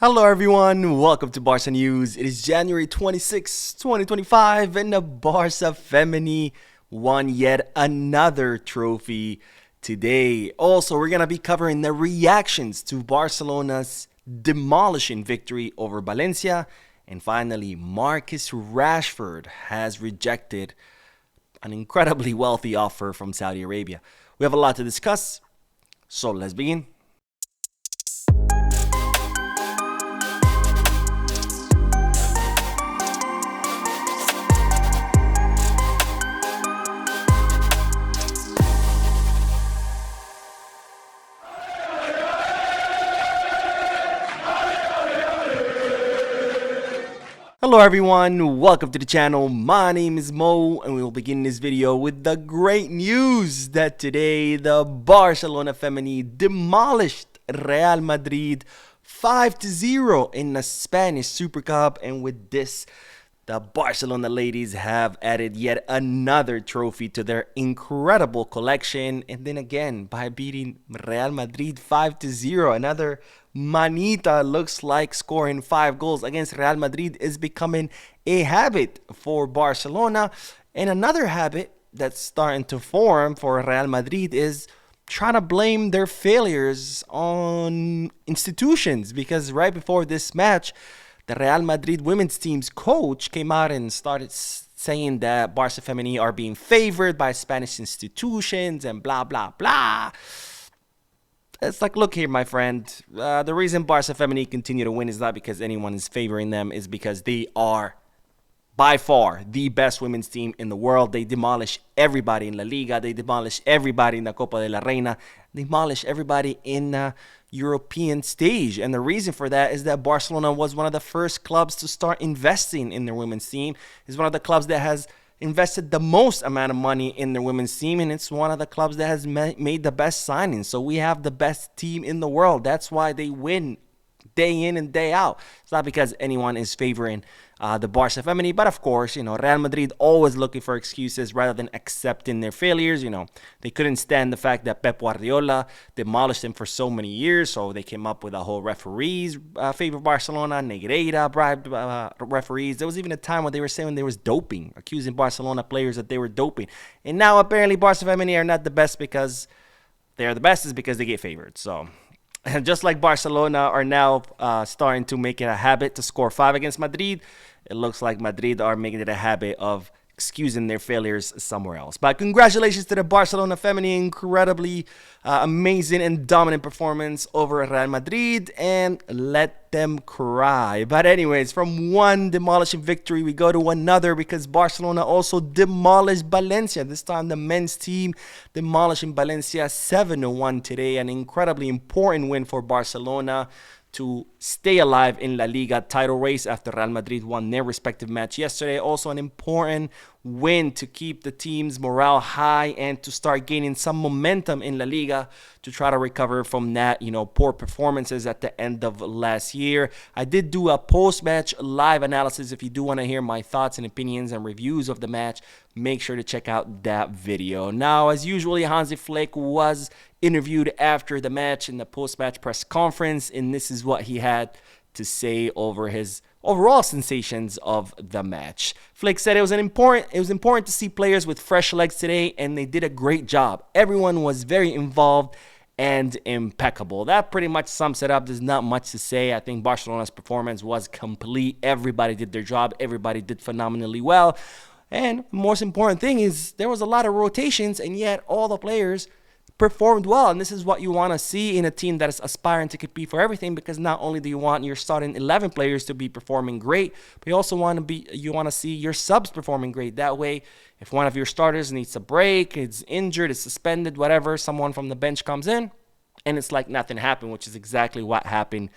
Hello everyone, welcome to Barca News. It is January 26, 2025, and the Barca Femini won yet another trophy today. Also, we're going to be covering the reactions to Barcelona's demolishing victory over Valencia. And finally, Marcus Rashford has rejected an incredibly wealthy offer from Saudi Arabia. We have a lot to discuss, so let's begin. Hello everyone, welcome to the channel. My name is Mo and we will begin this video with the great news that today the Barcelona Femini demolished Real Madrid 5-0 in the Spanish Super Cup, and with this the Barcelona ladies have added yet another trophy to their incredible collection, and then again by beating Real Madrid 5-0. Another manita. Looks like scoring 5 goals against Real Madrid is becoming a habit for Barcelona, and another habit that's starting to form for Real Madrid is trying to blame their failures on institutions, because right before this match the Real Madrid women's team's coach came out and started saying that Barca Femini are being favored by Spanish institutions and blah, blah, blah. It's like, look here, my friend. The reason Barca Femini continue to win is not because anyone is favoring them. It's because they are by far the best women's team in the world. They demolish everybody in La Liga. They demolish everybody in the Copa de la Reina. They demolish everybody in the European stage. And the reason for that is that Barcelona was one of the first clubs to start investing in their women's team. It's one of the clubs that has invested the most amount of money in their women's team, and it's one of the clubs that has made the best signings. So we have the best team in the world. That's why they win day in and day out. It's not because anyone is favoring the Barca Femini, but of course, Real Madrid always looking for excuses rather than accepting their failures. They couldn't stand the fact that Pep Guardiola demolished them for so many years, so they came up with a whole referees favor Barcelona. Negreira bribed referees. There was even a time when they were saying there was doping, accusing Barcelona players that they were doping. And now apparently Barca Femini are not the best because they're the best is because they get favored. So and just like Barcelona are now starting to make it a habit to score 5 against Madrid, it looks like Madrid are making it a habit of excusing their failures somewhere else. But congratulations to the Barcelona Femini. Incredibly amazing and dominant performance over Real Madrid, and let them cry. But anyways, from one demolishing victory we go to another, because Barcelona also demolished Valencia. This time the men's team demolishing Valencia 7-1 today. An incredibly important win for Barcelona to stay alive in La Liga title race after Real Madrid won their respective match yesterday. Also an important win to keep the team's morale high and to start gaining some momentum in La Liga to try to recover from that, poor performances at the end of last year. I did do a post-match live analysis. If you do want to hear my thoughts and opinions and reviews of the match, make sure to check out that video. Now, as usually, Hansi Flick was interviewed after the match in the post-match press conference, and this is what he had to say over his overall sensations of the match. Flick said it was important to see players with fresh legs today, and they did a great job. Everyone was very involved and impeccable. That pretty much sums it up. There's not much to say. I think Barcelona's performance was complete. Everybody did their job. Everybody did phenomenally well. And the most important thing is there was a lot of rotations, and yet all the players performed well. And this is what you want to see in a team that is aspiring to compete for everything, because not only do you want your starting 11 players to be performing great, but you also want to see your subs performing great. That way, if one of your starters needs a break, is injured, is suspended, whatever, someone from the bench comes in and it's like nothing happened, which is exactly what happened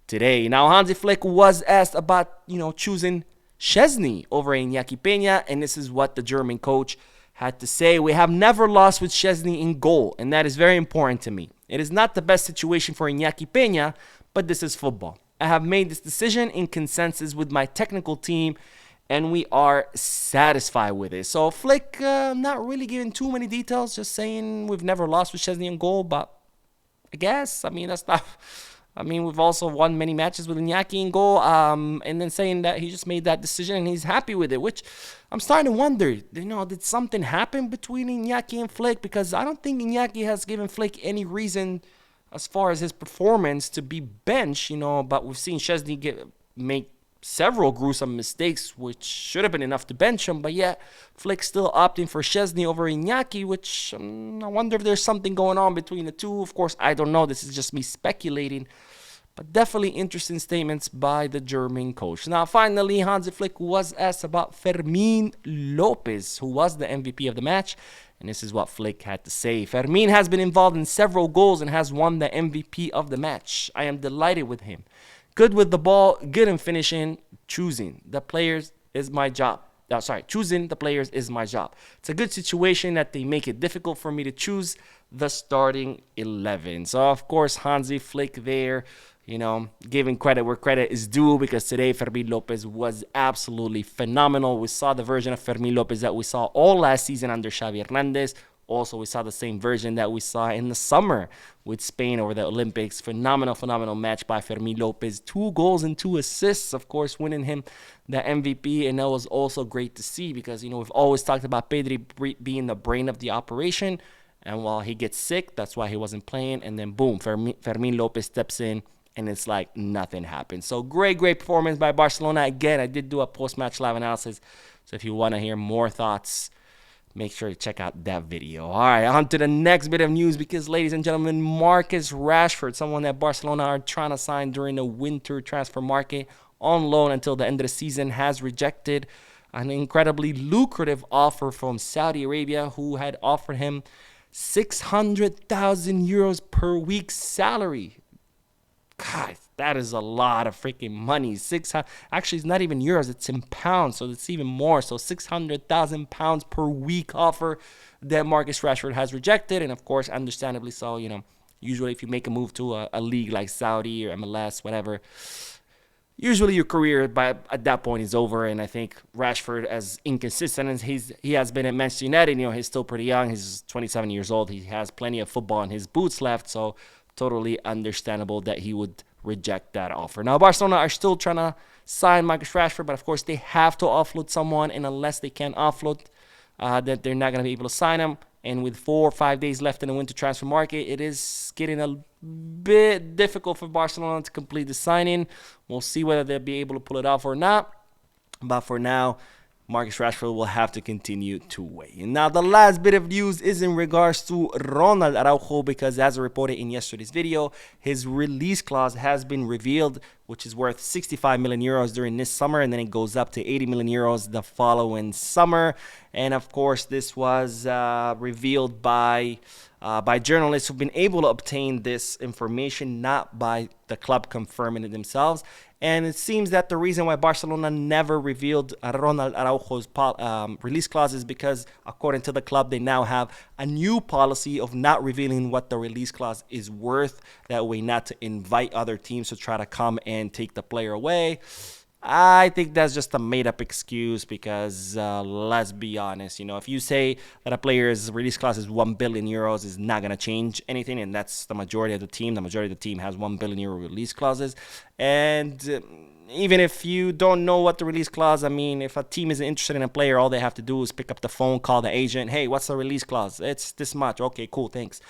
today. Now, Hansi Flick was asked about, choosing Szczesny over Inaki Pena, and this is what the German coach had to say. We have never lost with Szczesny in goal, and that is very important to me. It is not the best situation for Inaki Pena, but this is football. I have made this decision in consensus with my technical team, and we are satisfied with it. So Flick, not really giving too many details, just saying we've never lost with Szczesny in goal, but I guess, that's not I mean, we've also won many matches with Inaki in goal, and then saying that he just made that decision and he's happy with it, which I'm starting to wonder, did something happen between Inaki and Flick? Because I don't think Inaki has given Flick any reason as far as his performance to be benched, but we've seen Szczesny make several gruesome mistakes, which should have been enough to bench him, but yet Flick still opting for Szczesny over Inaki, which I wonder if there's something going on between the two. Of course, I don't know. This is just me speculating, but definitely interesting statements by the German coach. Now, finally, Hansi Flick was asked about Fermin Lopez, who was the MVP of the match, and this is what Flick had to say. Fermin has been involved in several goals and has won the MVP of the match. I am delighted with him. Good with the ball, good in finishing. Choosing the players is my job. Choosing the players is my job. It's a good situation that they make it difficult for me to choose the starting 11. So, of course, Hansi Flick there, giving credit where credit is due, because today Fermin Lopez was absolutely phenomenal. We saw the version of Fermin Lopez that we saw all last season under Xavi Hernandez. Also, we saw the same version that we saw in the summer with Spain over the Olympics. Phenomenal match by Fermin Lopez. 2 goals and 2 assists, of course, winning him the MVP. And that was also great to see because, we've always talked about Pedri being the brain of the operation. And while he gets sick, that's why he wasn't playing. And then, boom, Fermin Lopez steps in, and it's like nothing happened. So, great performance by Barcelona. Again, I did do a post-match live analysis. So, if you want to hear more thoughts, make sure to check out that video. All right, on to the next bit of news because, ladies and gentlemen, Marcus Rashford, someone that Barcelona are trying to sign during the winter transfer market on loan until the end of the season, has rejected an incredibly lucrative offer from Saudi Arabia, who had offered him 600,000 euros per week salary. God, that is a lot of freaking money. Actually, it's not even euros, it's in pounds, so it's even more. So 600,000 pounds per week offer that Marcus Rashford has rejected, and of course, understandably so. Usually if you make a move to a league like Saudi or MLS, whatever, usually your career at that point is over. And I think Rashford, as inconsistent as he has been at Manchester United, he's still pretty young. He's 27 years old. He has plenty of football in his boots left, so totally understandable that he would reject that offer. Now, Barcelona are still trying to sign Marcus Rashford, but of course they have to offload someone, and unless they can offload, that they're not going to be able to sign him. And with 4 or 5 days left in the winter transfer market, it is getting a bit difficult for Barcelona to complete the signing. We'll see whether they'll be able to pull it off or not. But for now, Marcus Rashford will have to continue to wait. And now the last bit of news is in regards to Ronald Araujo, because as reported in yesterday's video, his release clause has been revealed, which is worth 65 million euros during this summer, and then it goes up to 80 million euros the following summer. And of course, this was revealed by journalists who've been able to obtain this information, not by the club confirming it themselves. And it seems that the reason why Barcelona never revealed Ronald Araujo's release clause is because, according to the club, they now have a new policy of not revealing what the release clause is worth. That way, not to invite other teams to try to come and take the player away. I think that's just a made-up excuse because, let's be honest, if you say that a player's release clause is 1 billion euros, is not going to change anything, and that's the majority of the team. The majority of the team has 1 billion euro release clauses, and even if you don't know what the release clause, if a team isn't interested in a player, all they have to do is pick up the phone, call the agent. Hey, what's the release clause? It's this much. Okay, cool, thanks.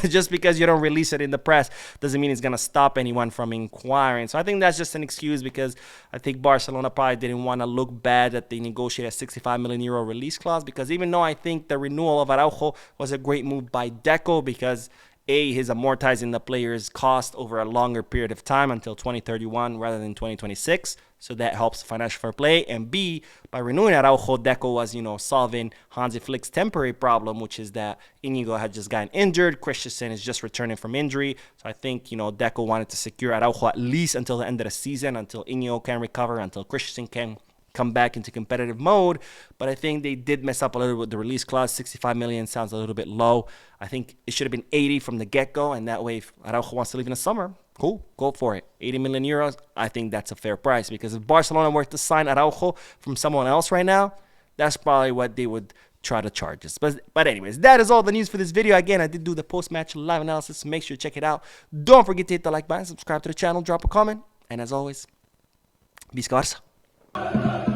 Just because you don't release it in the press doesn't mean it's going to stop anyone from inquiring. So I think that's just an excuse because I think Barcelona probably didn't want to look bad that they negotiated a 65 million euro release clause, because even though I think the renewal of Araujo was a great move by Deco, because he's amortizing the player's cost over a longer period of time until 2031 rather than 2026. So that helps financial fair play. And B, by renewing Araujo, Deco was, solving Hansi Flick's temporary problem, which is that Inigo had just gotten injured. Christensen is just returning from injury. So I think, Deco wanted to secure Araujo at least until the end of the season, until Inigo can recover, until Christensen can come back into competitive mode. But I think they did mess up a little with the release clause. 65 million sounds a little bit low. I think it should have been 80 from the get-go, and that way if Araujo wants to leave in the summer, cool, go for it. 80 million euros, I think that's a fair price, because if Barcelona were to sign Araujo from someone else right now, that's probably what they would try to charge us. But anyways, that is all the news for this video. Again, I did do the post-match live analysis, so make sure to check it out. Don't forget to hit the like button, subscribe to the channel, drop a comment, and as always, Visca Barça.